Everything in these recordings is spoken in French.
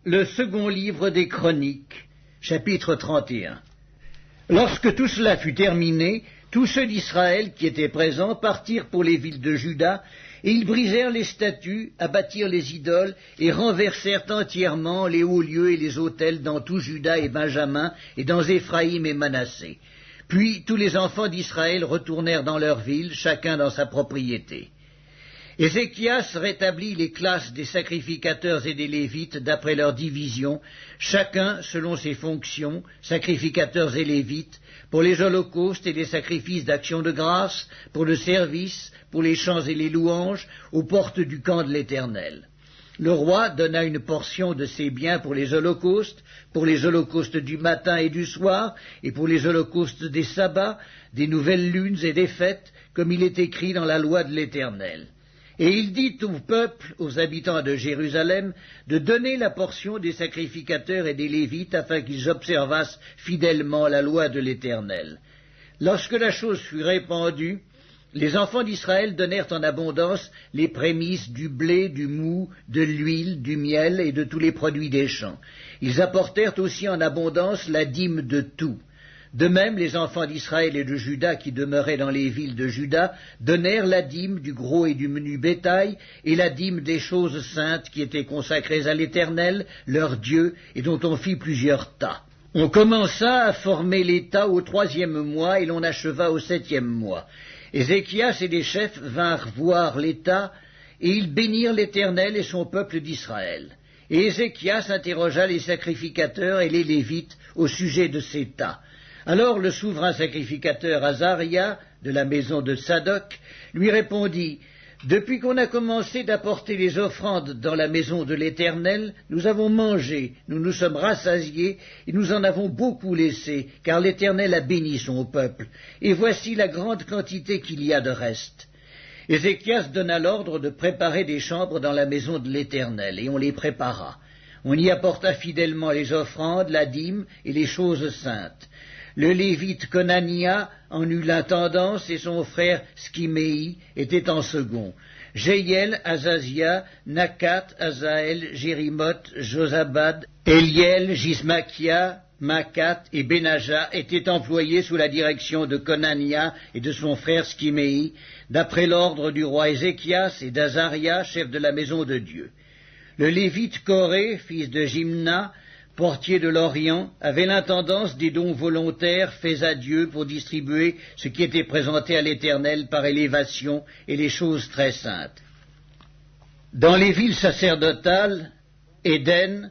Le second livre des Chroniques, chapitre 31. Lorsque tout cela fut terminé, tous ceux d'Israël qui étaient présents partirent pour les villes de Juda, et ils brisèrent les statues, abattirent les idoles, et renversèrent entièrement les hauts lieux et les autels dans tout Juda et Benjamin, et dans Éphraïm et Manassé. Puis tous les enfants d'Israël retournèrent dans leurs villes, chacun dans sa propriété. Ézéchias rétablit les classes des sacrificateurs et des Lévites d'après leur division, chacun selon ses fonctions, sacrificateurs et Lévites, pour les holocaustes et les sacrifices d'action de grâce, pour le service, pour les chants et les louanges, aux portes du camp de l'Éternel. Le roi donna une portion de ses biens pour les holocaustes du matin et du soir, et pour les holocaustes des sabbats, des nouvelles lunes et des fêtes, comme il est écrit dans la loi de l'Éternel. Et il dit au peuple, aux habitants de Jérusalem, de donner la portion des sacrificateurs et des Lévites afin qu'ils observassent fidèlement la loi de l'Éternel. Lorsque la chose fut répandue, les enfants d'Israël donnèrent en abondance les prémices du blé, du mou, de l'huile, du miel et de tous les produits des champs. Ils apportèrent aussi en abondance la dîme de tout. De même, les enfants d'Israël et de Juda qui demeuraient dans les villes de Juda donnèrent la dîme du gros et du menu bétail et la dîme des choses saintes qui étaient consacrées à l'Éternel, leur Dieu, et dont on fit plusieurs tas. On commença à former les tas au 3e mois et l'on acheva au 7e mois. Ézéchias et les chefs vinrent voir les tas et ils bénirent l'Éternel et son peuple d'Israël. Et Ézéchias interrogea les sacrificateurs et les Lévites au sujet de ces tas. Alors le souverain sacrificateur Azaria, de la maison de Sadoc, lui répondit « Depuis qu'on a commencé d'apporter les offrandes dans la maison de l'Éternel, nous avons mangé, nous nous sommes rassasiés, et nous en avons beaucoup laissé, car l'Éternel a béni son peuple, et voici la grande quantité qu'il y a de reste. » Ézéchias donna l'ordre de préparer des chambres dans la maison de l'Éternel, et on les prépara. On y apporta fidèlement les offrandes, la dîme et les choses saintes. Le Lévite Conania en eut l'intendance et son frère Skiméi était en second. Jéhiel, Azazia, Nakat, Azaël, Jérimoth, Josabad, Eliel, Gismakia, Makat et Benaja étaient employés sous la direction de Conania et de son frère Skiméi, d'après l'ordre du roi Ézéchias et d'Azaria, chef de la maison de Dieu. Le Lévite Coré, fils de Jimna, portier de l'Orient, avait l'intendance des dons volontaires faits à Dieu pour distribuer ce qui était présenté à l'Éternel par élévation et les choses très saintes. Dans les villes sacerdotales, Éden,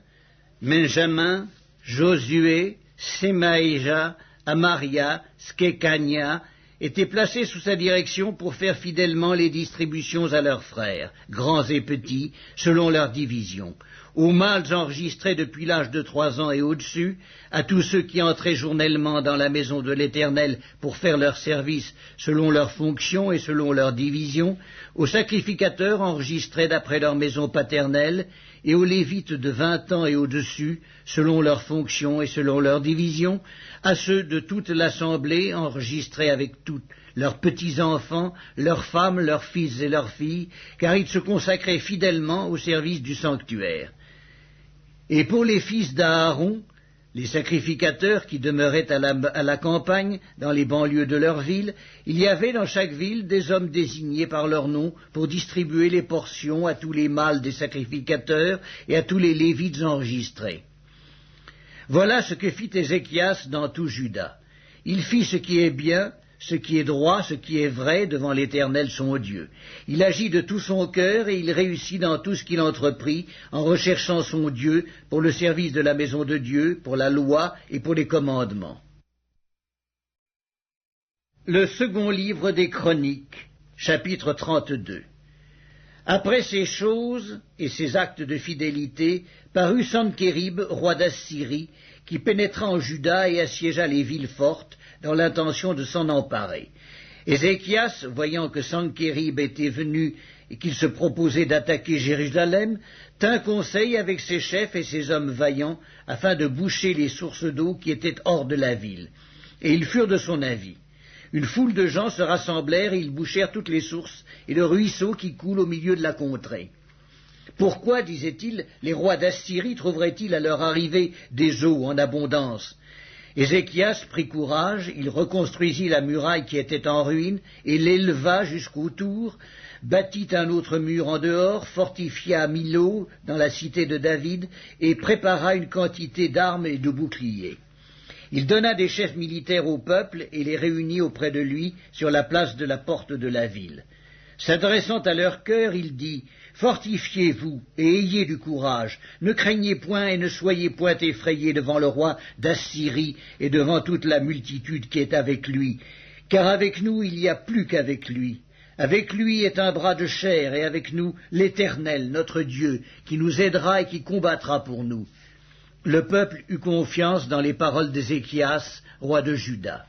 Benjamin, Josué, Semaïja, Amaria, Skekania étaient placés sous sa direction pour faire fidèlement les distributions à leurs frères, grands et petits, selon leur division. Aux mâles enregistrés depuis l'âge de 3 ans et au-dessus, à tous ceux qui entraient journellement dans la maison de l'Éternel pour faire leur service selon leurs fonctions et selon leur division, aux sacrificateurs enregistrés d'après leur maison paternelle, et aux Lévites de 20 ans et au-dessus, selon leurs fonctions et selon leur division, à ceux de toute l'assemblée enregistrés avec tous leurs petits-enfants, leurs femmes, leurs fils et leurs filles, car ils se consacraient fidèlement au service du sanctuaire. Et pour les fils d'Aaron, les sacrificateurs qui demeuraient à la campagne, dans les banlieues de leur ville, il y avait dans chaque ville des hommes désignés par leur nom pour distribuer les portions à tous les mâles des sacrificateurs et à tous les Lévites enregistrés. Voilà ce que fit Ézéchias dans tout Juda. Il fit ce qui est bien, ce qui est droit, ce qui est vrai devant l'Éternel son Dieu. Il agit de tout son cœur et il réussit dans tout ce qu'il entreprit en recherchant son Dieu pour le service de la maison de Dieu, pour la loi et pour les commandements. Le second livre des Chroniques, chapitre 32. Après ces choses et ces actes de fidélité, parut Sankérib, roi d'Assyrie, qui pénétra en Juda et assiégea les villes fortes, dans l'intention de s'en emparer. Ézéchias, voyant que Sankérib était venu et qu'il se proposait d'attaquer Jérusalem, tint conseil avec ses chefs et ses hommes vaillants afin de boucher les sources d'eau qui étaient hors de la ville. Et ils furent de son avis. Une foule de gens se rassemblèrent et ils bouchèrent toutes les sources et le ruisseau qui coule au milieu de la contrée. Pourquoi, disait-il, les rois d'Assyrie trouveraient-ils à leur arrivée des eaux en abondance? Ézéchias prit courage, il reconstruisit la muraille qui était en ruine et l'éleva jusqu'au tour, bâtit un autre mur en dehors, fortifia Milo dans la cité de David et prépara une quantité d'armes et de boucliers. Il donna des chefs militaires au peuple et les réunit auprès de lui sur la place de la porte de la ville. S'adressant à leur cœur, il dit « Fortifiez-vous et ayez du courage, ne craignez point et ne soyez point effrayés devant le roi d'Assyrie et devant toute la multitude qui est avec lui, car avec nous il n'y a plus qu'avec lui. Avec lui est un bras de chair et avec nous l'Éternel, notre Dieu, qui nous aidera et qui combattra pour nous. » Le peuple eut confiance dans les paroles d'Ézéchias, roi de Juda.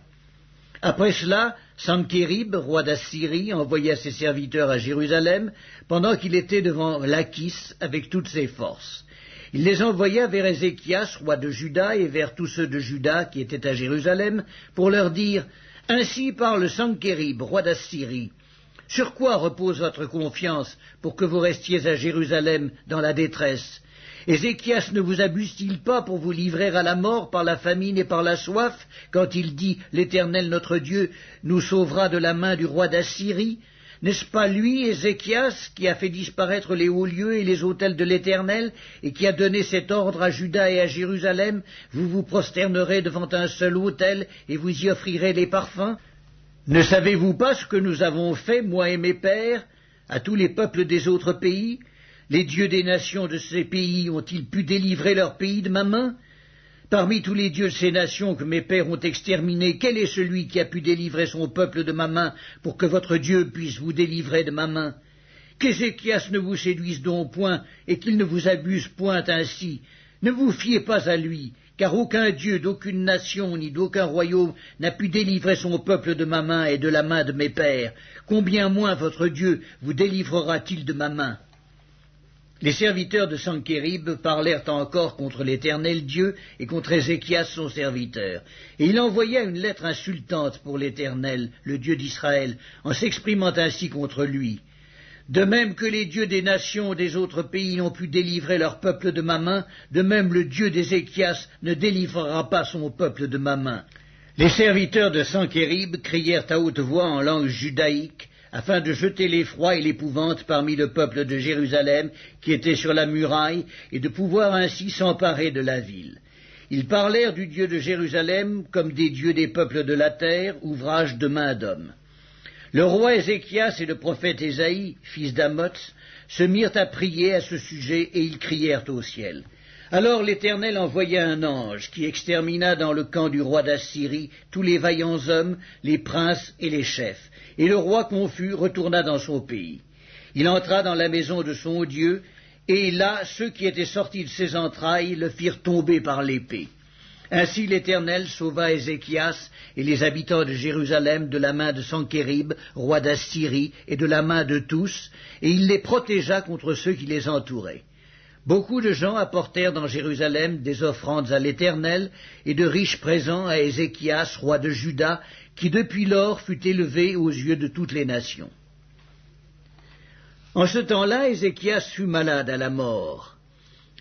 Après cela, Sankérib, roi d'Assyrie, envoya ses serviteurs à Jérusalem, pendant qu'il était devant Lachis avec toutes ses forces. Il les envoya vers Ézéchias, roi de Juda, et vers tous ceux de Juda qui étaient à Jérusalem, pour leur dire « Ainsi parle Sankérib, roi d'Assyrie. Sur quoi repose votre confiance pour que vous restiez à Jérusalem dans la détresse ? Ézéchias ne vous abuse-t-il pas pour vous livrer à la mort par la famine et par la soif, quand il dit « L'Éternel notre Dieu nous sauvera de la main du roi d'Assyrie » N'est-ce pas lui, Ézéchias, qui a fait disparaître les hauts lieux et les autels de l'Éternel, et qui a donné cet ordre à Juda et à Jérusalem? Vous vous prosternerez devant un seul autel, et vous y offrirez des parfums? Ne savez-vous pas ce que nous avons fait, moi et mes pères, à tous les peuples des autres pays? Les dieux des nations de ces pays ont-ils pu délivrer leur pays de ma main? Parmi tous les dieux de ces nations que mes pères ont exterminés, quel est celui qui a pu délivrer son peuple de ma main pour que votre Dieu puisse vous délivrer de ma main? Qu'Ézéchias ne vous séduise donc point et qu'il ne vous abuse point ainsi. Ne vous fiez pas à lui, car aucun dieu d'aucune nation ni d'aucun royaume n'a pu délivrer son peuple de ma main et de la main de mes pères. Combien moins votre Dieu vous délivrera-t-il de ma main? Les serviteurs de Sankérib parlèrent encore contre l'Éternel Dieu et contre Ézéchias son serviteur. Et il envoya une lettre insultante pour l'Éternel, le Dieu d'Israël, en s'exprimant ainsi contre lui. De même que les dieux des nations des autres pays n'ont pu délivrer leur peuple de ma main, de même le Dieu d'Ézéchias ne délivrera pas son peuple de ma main. Les serviteurs de Sankérib crièrent à haute voix en langue judaïque, afin de jeter l'effroi et l'épouvante parmi le peuple de Jérusalem qui était sur la muraille, et de pouvoir ainsi s'emparer de la ville. Ils parlèrent du Dieu de Jérusalem comme des dieux des peuples de la terre, ouvrage de main d'homme. Le roi Ézéchias et le prophète Ésaïe, fils d'Amoz, se mirent à prier à ce sujet, et ils crièrent au ciel. Alors l'Éternel envoya un ange qui extermina dans le camp du roi d'Assyrie tous les vaillants hommes, les princes et les chefs. Et le roi confus retourna dans son pays. Il entra dans la maison de son Dieu, et là ceux qui étaient sortis de ses entrailles le firent tomber par l'épée. Ainsi l'Éternel sauva Ézéchias et les habitants de Jérusalem de la main de Sankérib, roi d'Assyrie, et de la main de tous, et il les protégea contre ceux qui les entouraient. Beaucoup de gens apportèrent dans Jérusalem des offrandes à l'Éternel et de riches présents à Ézéchias, roi de Juda, qui depuis lors fut élevé aux yeux de toutes les nations. En ce temps-là, Ézéchias fut malade à la mort.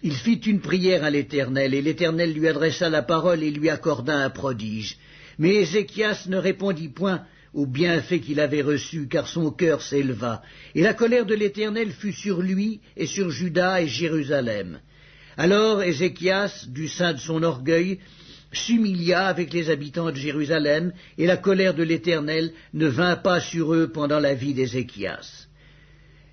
Il fit une prière à l'Éternel, et l'Éternel lui adressa la parole et lui accorda un prodige. Mais Ézéchias ne répondit point au bienfait qu'il avait reçu, car son cœur s'éleva, et la colère de l'Éternel fut sur lui et sur Juda et Jérusalem. Alors Ézéchias, du sein de son orgueil, s'humilia avec les habitants de Jérusalem, et la colère de l'Éternel ne vint pas sur eux pendant la vie d'Ézéchias.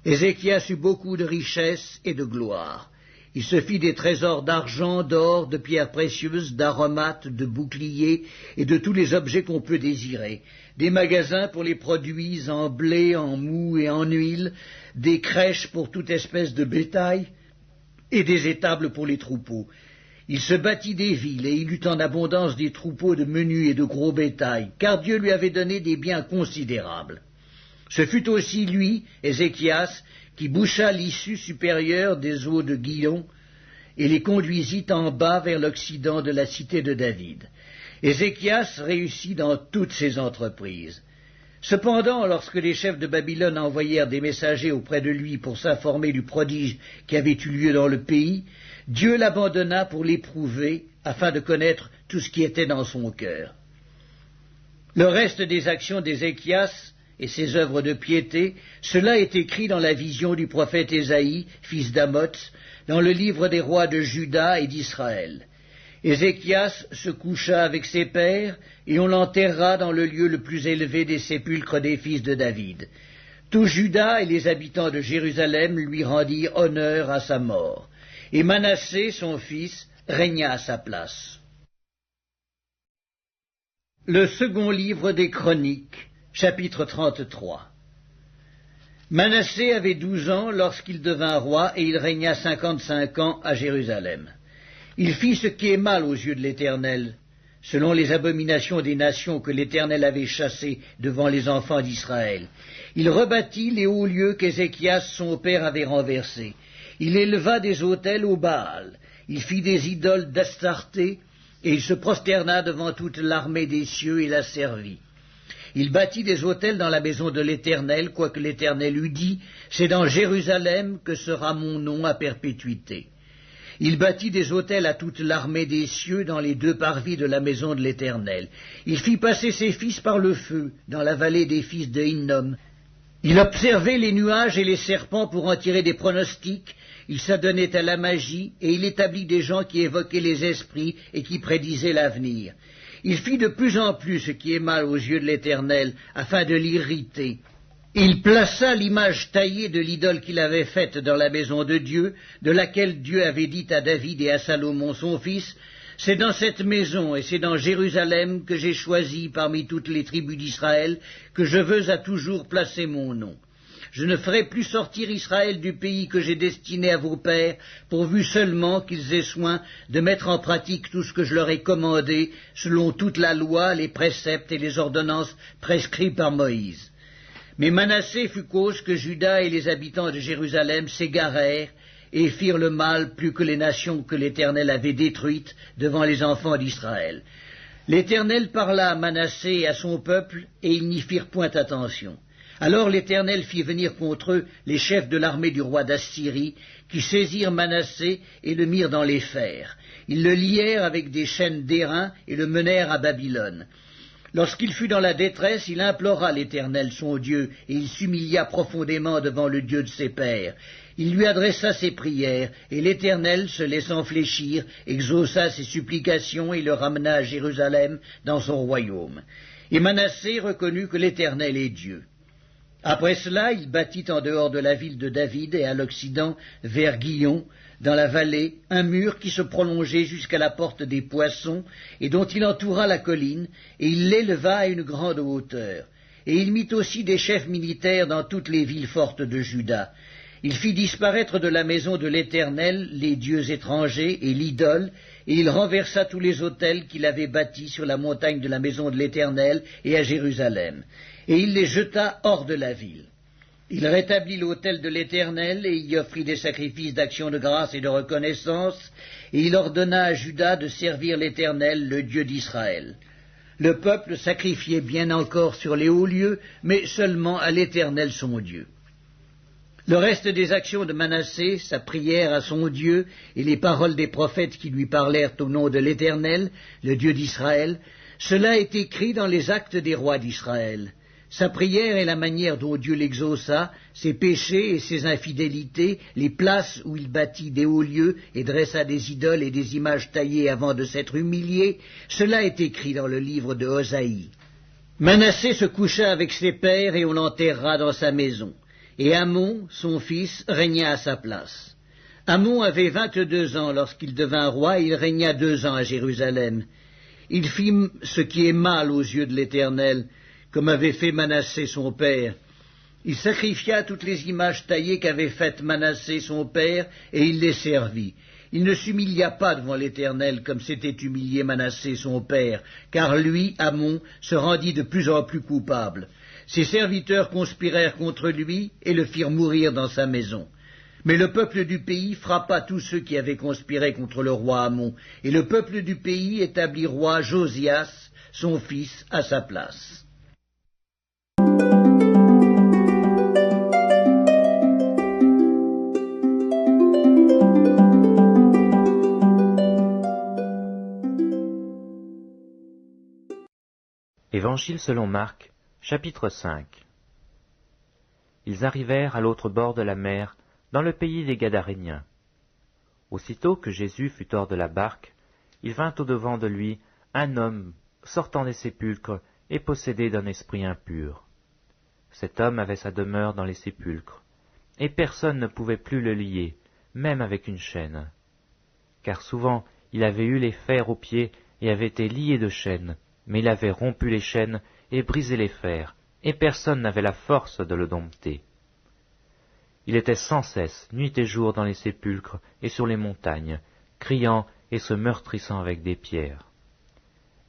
Ézéchias eut beaucoup de richesses et de gloire. Il se fit des trésors d'argent, d'or, de pierres précieuses, d'aromates, de boucliers et de tous les objets qu'on peut désirer, des magasins pour les produits en blé, en mou et en huile, des crèches pour toute espèce de bétail et des étables pour les troupeaux. Il se bâtit des villes et il eut en abondance des troupeaux de menu et de gros bétail, car Dieu lui avait donné des biens considérables. Ce fut aussi lui, Ézéchias, qui boucha l'issue supérieure des eaux de Guillon et les conduisit en bas vers l'occident de la cité de David. Ézéchias réussit dans toutes ses entreprises. Cependant, lorsque les chefs de Babylone envoyèrent des messagers auprès de lui pour s'informer du prodige qui avait eu lieu dans le pays, Dieu l'abandonna pour l'éprouver, afin de connaître tout ce qui était dans son cœur. Le reste des actions d'Ézéchias et ses œuvres de piété, cela est écrit dans la vision du prophète Ésaïe, fils d'Amoz, dans le livre des rois de Juda et d'Israël. Ézéchias se coucha avec ses pères, et on l'enterra dans le lieu le plus élevé des sépulcres des fils de David. Tout Juda et les habitants de Jérusalem lui rendirent honneur à sa mort, et Manassé, son fils, régna à sa place. Le second livre des Chroniques, chapitre 33. Manassé avait 12 ans lorsqu'il devint roi, et il régna 55 ans à Jérusalem. Il fit ce qui est mal aux yeux de l'Éternel, selon les abominations des nations que l'Éternel avait chassées devant les enfants d'Israël. Il rebâtit les hauts lieux qu'Ézéchias son père avait renversés. Il éleva des autels au Baal. Il fit des idoles d'Astarté, et il se prosterna devant toute l'armée des cieux et la servit. Il bâtit des autels dans la maison de l'Éternel, quoique l'Éternel eût dit, « C'est dans Jérusalem que sera mon nom à perpétuité. » Il bâtit des autels à toute l'armée des cieux dans les 2 parvis de la maison de l'Éternel. Il fit passer ses fils par le feu dans la vallée des fils de Hinnom. Il observait les nuages et les serpents pour en tirer des pronostics. Il s'adonnait à la magie, et il établit des gens qui évoquaient les esprits et qui prédisaient l'avenir. Il fit de plus en plus ce qui est mal aux yeux de l'Éternel, afin de l'irriter. Il plaça l'image taillée de l'idole qu'il avait faite dans la maison de Dieu, de laquelle Dieu avait dit à David et à Salomon son fils, « C'est dans cette maison et c'est dans Jérusalem que j'ai choisi parmi toutes les tribus d'Israël que je veux à toujours placer mon nom. Je ne ferai plus sortir Israël du pays que j'ai destiné à vos pères, pourvu seulement qu'ils aient soin de mettre en pratique tout ce que je leur ai commandé, selon toute la loi, les préceptes et les ordonnances prescrits par Moïse. » Mais Manassé fut cause que Juda et les habitants de Jérusalem s'égarèrent et firent le mal plus que les nations que l'Éternel avait détruites devant les enfants d'Israël. L'Éternel parla à Manassé et à son peuple, et ils n'y firent point attention. Alors l'Éternel fit venir contre eux les chefs de l'armée du roi d'Assyrie, qui saisirent Manassé et le mirent dans les fers. Ils le lièrent avec des chaînes d'airain et le menèrent à Babylone. Lorsqu'il fut dans la détresse, il implora l'Éternel son Dieu, et il s'humilia profondément devant le Dieu de ses pères. Il lui adressa ses prières, et l'Éternel, se laissant fléchir, exauça ses supplications et le ramena à Jérusalem dans son royaume. Et Manassé reconnut que l'Éternel est Dieu. Après cela, il bâtit en dehors de la ville de David et à l'occident, vers Guillon, dans la vallée, un mur qui se prolongeait jusqu'à la porte des Poissons, et dont il entoura la colline, et il l'éleva à une grande hauteur. Et il mit aussi des chefs militaires dans toutes les villes fortes de Juda. Il fit disparaître de la maison de l'Éternel les dieux étrangers et l'idole, et il renversa tous les autels qu'il avait bâtis sur la montagne de la maison de l'Éternel et à Jérusalem, et il les jeta hors de la ville. Il rétablit l'autel de l'Éternel, et il y offrit des sacrifices d'action de grâce et de reconnaissance, et il ordonna à Juda de servir l'Éternel, le Dieu d'Israël. Le peuple sacrifiait bien encore sur les hauts lieux, mais seulement à l'Éternel son Dieu. Le reste des actions de Manassé, sa prière à son Dieu, et les paroles des prophètes qui lui parlèrent au nom de l'Éternel, le Dieu d'Israël, cela est écrit dans les actes des rois d'Israël. Sa prière et la manière dont Dieu l'exauça, ses péchés et ses infidélités, les places où il bâtit des hauts lieux et dressa des idoles et des images taillées avant de s'être humilié, cela est écrit dans le livre de Osaïe. Manassé se coucha avec ses pères et on l'enterra dans sa maison. Et Amon, son fils, régna à sa place. Amon avait 22 ans lorsqu'il devint roi et il régna 2 ans à Jérusalem. Il fit ce qui est mal aux yeux de l'Éternel, comme avait fait Manassé son père. Il sacrifia toutes les images taillées qu'avait faites Manassé son père, et il les servit. Il ne s'humilia pas devant l'Éternel comme s'était humilié Manassé son père, car lui, Amon, se rendit de plus en plus coupable. Ses serviteurs conspirèrent contre lui et le firent mourir dans sa maison. Mais le peuple du pays frappa tous ceux qui avaient conspiré contre le roi Amon, et le peuple du pays établit roi Josias, son fils, à sa place. Évangile selon Marc, chapitre 5. Ils arrivèrent à l'autre bord de la mer, dans le pays des Gadaréniens. Aussitôt que Jésus fut hors de la barque, il vint au-devant de lui un homme sortant des sépulcres et possédé d'un esprit impur. Cet homme avait sa demeure dans les sépulcres, et personne ne pouvait plus le lier, même avec une chaîne. Car souvent il avait eu les fers aux pieds et avait été lié de chaînes, mais il avait rompu les chaînes et brisé les fers, et personne n'avait la force de le dompter. Il était sans cesse, nuit et jour, dans les sépulcres et sur les montagnes, criant et se meurtrissant avec des pierres.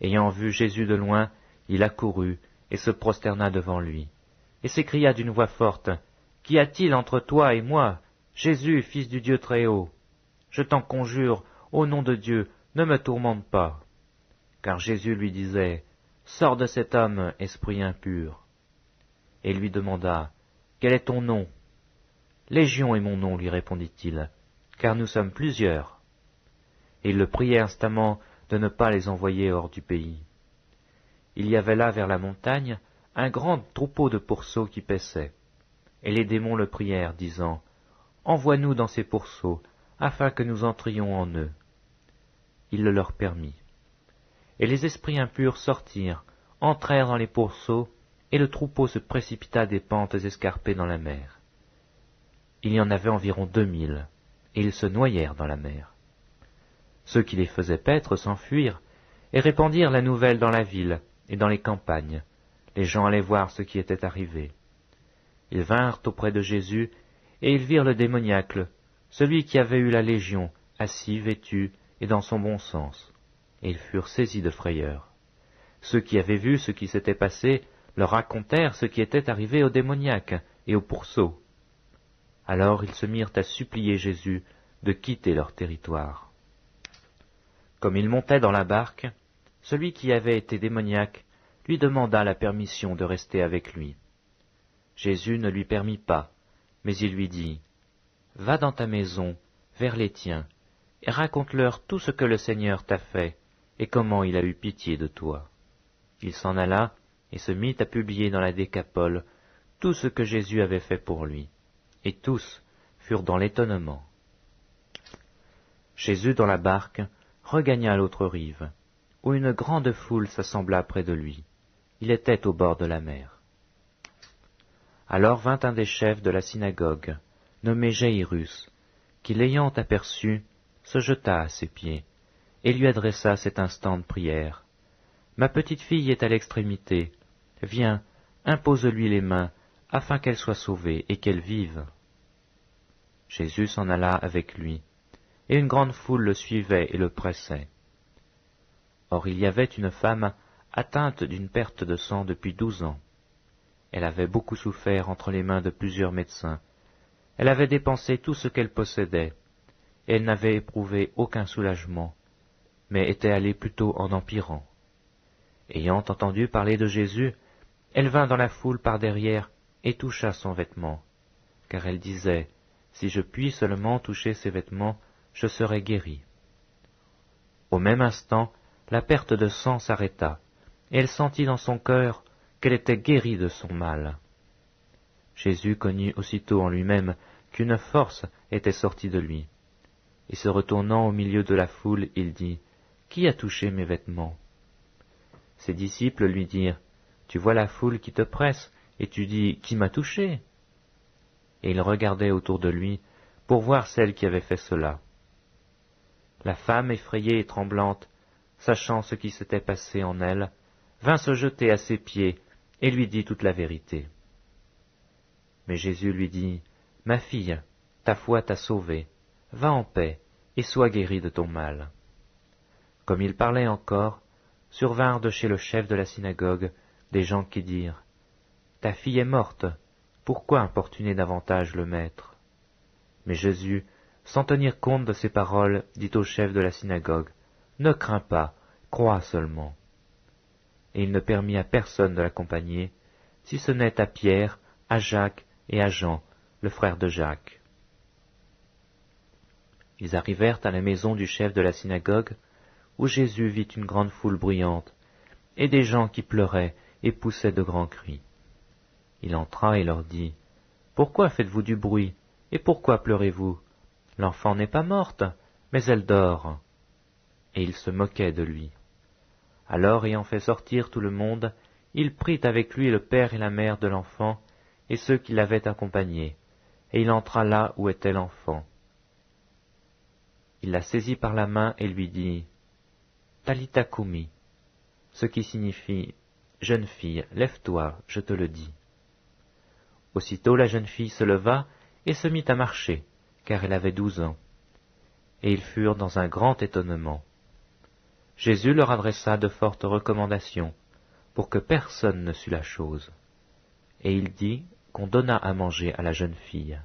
Ayant vu Jésus de loin, il accourut et se prosterna devant lui, et s'écria d'une voix forte, « Qu'y a-t-il entre toi et moi, Jésus, fils du Dieu Très-Haut? Je t'en conjure, au nom de Dieu, ne me tourmente pas. » Car Jésus lui disait, « Sors de cet homme, esprit impur. » Et lui demanda, « Quel est ton nom ?» « Légion est mon nom, lui répondit-il, car nous sommes plusieurs. » Et il le priait instamment de ne pas les envoyer hors du pays. Il y avait là vers la montagne un grand troupeau de pourceaux qui paissaient. Et les démons le prièrent, disant, « Envoie-nous dans ces pourceaux, afin que nous entrions en eux. » Il le leur permit. Et les esprits impurs sortirent, entrèrent dans les pourceaux, et le troupeau se précipita des pentes escarpées dans la mer. Il y en avait environ 2000, et ils se noyèrent dans la mer. Ceux qui les faisaient paître s'enfuirent, et répandirent la nouvelle dans la ville et dans les campagnes. Les gens allaient voir ce qui était arrivé. Ils vinrent auprès de Jésus, et ils virent le démoniaque, celui qui avait eu la légion, assis, vêtu, et dans son bon sens. Et ils furent saisis de frayeur. Ceux qui avaient vu ce qui s'était passé leur racontèrent ce qui était arrivé au démoniaque et au pourceau. Alors ils se mirent à supplier Jésus de quitter leur territoire. Comme il montait dans la barque, celui qui avait été démoniaque lui demanda la permission de rester avec lui. Jésus ne lui permit pas, mais il lui dit, « Va dans ta maison, vers les tiens, et raconte-leur tout ce que le Seigneur t'a fait, et comment il a eu pitié de toi. » Il s'en alla et se mit à publier dans la Décapole tout ce que Jésus avait fait pour lui. Et tous furent dans l'étonnement. Jésus, dans la barque, regagna l'autre rive, où une grande foule s'assembla près de lui. Il était au bord de la mer. Alors vint un des chefs de la synagogue, nommé Jaïrus, qui, l'ayant aperçu, se jeta à ses pieds, et lui adressa cette instante prière. « Ma petite fille est à l'extrémité. Viens, impose-lui les mains, afin qu'elle soit sauvée et qu'elle vive. » Jésus s'en alla avec lui, et une grande foule le suivait et le pressait. Or il y avait une femme atteinte d'une perte de sang depuis 12 ans. Elle avait beaucoup souffert entre les mains de plusieurs médecins. Elle avait dépensé tout ce qu'elle possédait, et elle n'avait éprouvé aucun soulagement, mais était allée plutôt en empirant. Ayant entendu parler de Jésus, elle vint dans la foule par derrière et toucha son vêtement, car elle disait, « Si je puis seulement toucher ses vêtements, je serai guérie. » Au même instant, la perte de sang s'arrêta, et elle sentit dans son cœur qu'elle était guérie de son mal. Jésus connut aussitôt en lui-même qu'une force était sortie de lui, et se retournant au milieu de la foule, il dit, « Qui a touché mes vêtements ?» Ses disciples lui dirent, « Tu vois la foule qui te presse, et tu dis, qui m'a touché ?» Et il regardait autour de lui pour voir celle qui avait fait cela. La femme, effrayée et tremblante, sachant ce qui s'était passé en elle, vint se jeter à ses pieds et lui dit toute la vérité. Mais Jésus lui dit, « Ma fille, ta foi t'a sauvée, va en paix et sois guérie de ton mal. » Comme il parlait encore, survinrent de chez le chef de la synagogue des gens qui dirent, « Ta fille est morte, pourquoi importuner davantage le maître ?» Mais Jésus, sans tenir compte de ces paroles, dit au chef de la synagogue, « Ne crains pas, crois seulement. » Et il ne permit à personne de l'accompagner, si ce n'est à Pierre, à Jacques et à Jean, le frère de Jacques. Ils arrivèrent à la maison du chef de la synagogue, où Jésus vit une grande foule bruyante, et des gens qui pleuraient et poussaient de grands cris. Il entra et leur dit, « Pourquoi faites-vous du bruit, et pourquoi pleurez-vous? L'enfant n'est pas morte, mais elle dort. » Et ils se moquaient de lui. Alors, ayant fait sortir tout le monde, il prit avec lui le père et la mère de l'enfant, et ceux qui l'avaient accompagné, et il entra là où était l'enfant. Il la saisit par la main et lui dit, « Talitha koumi », ce qui signifie, « Jeune fille, lève-toi, je te le dis. » Aussitôt la jeune fille se leva et se mit à marcher, car elle avait 12 ans. Et ils furent dans un grand étonnement. Jésus leur adressa de fortes recommandations, pour que personne ne sût la chose. Et il dit qu'on donnât à manger à la jeune fille.